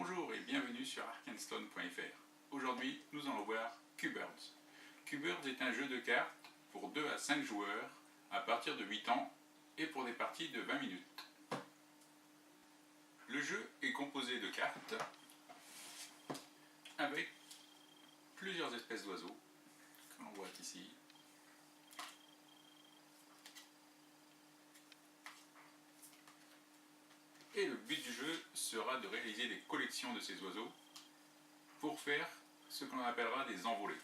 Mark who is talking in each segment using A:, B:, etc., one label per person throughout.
A: Bonjour et bienvenue sur arkenstone.fr. Aujourd'hui, nous allons voir Q-Birds. Q-Birds est un jeu de cartes pour 2 à 5 joueurs à partir de 8 ans et pour des parties de 20 minutes. Le jeu est composé de cartes avec plusieurs espèces d'oiseaux que l'on voit ici. Et le but du jeu sera de réaliser des collections de ces oiseaux pour faire ce que l'on appellera des envolées.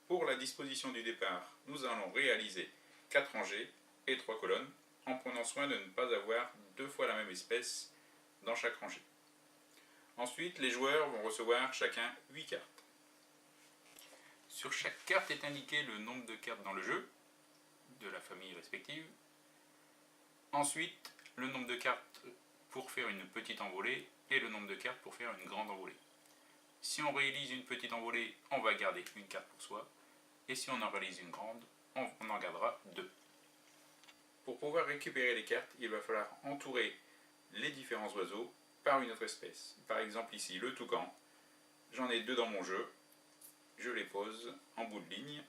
A: Pour la disposition du départ, nous allons réaliser 4 rangées et 3 colonnes en prenant soin de ne pas avoir 2 fois la même espèce dans chaque rangée. Ensuite, les joueurs vont recevoir chacun 8 cartes. Sur chaque carte est indiqué le nombre de cartes dans le jeu, de la famille respective. Ensuite, le nombre de cartes pour faire une petite envolée et le nombre de cartes pour faire une grande envolée. Si on réalise une petite envolée, on va garder une carte pour soi, et si on en réalise une grande, on en gardera 2. Pour pouvoir récupérer les cartes, il va falloir entourer les différents oiseaux par une autre espèce. Par exemple ici le toucan, j'en ai 2 dans mon jeu, je les pose en bout de ligne,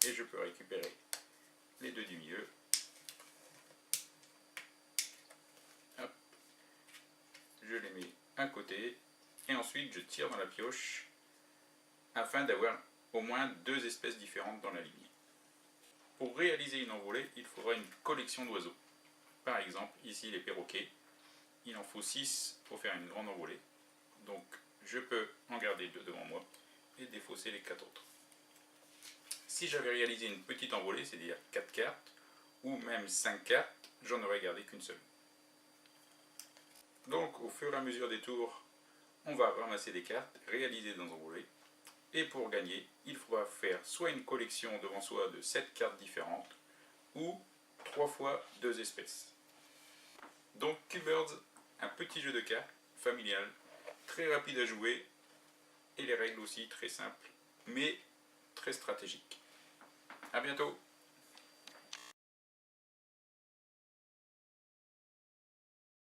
A: et je peux récupérer les 2 du milieu. Je les mets à côté et ensuite je tire dans la pioche afin d'avoir au moins 2 espèces différentes dans la ligne. Pour réaliser une envolée, il faudra une collection d'oiseaux. Par exemple, ici les perroquets, il en faut 6 pour faire une grande envolée. Donc je peux en garder 2 devant moi et défausser les 4 autres. Si j'avais réalisé une petite envolée, c'est-à-dire 4 cartes, ou même 5 cartes, j'en aurais gardé qu'une seule. Donc au fur et à mesure des tours, on va ramasser des cartes, réaliser des envolées, et pour gagner, il faudra faire soit une collection devant soi de 7 cartes différentes, ou 3 fois 2 espèces. Donc Q-Birds, un petit jeu de cartes, familial, très rapide à jouer, et les règles aussi très simples, mais très stratégiques. A bientôt!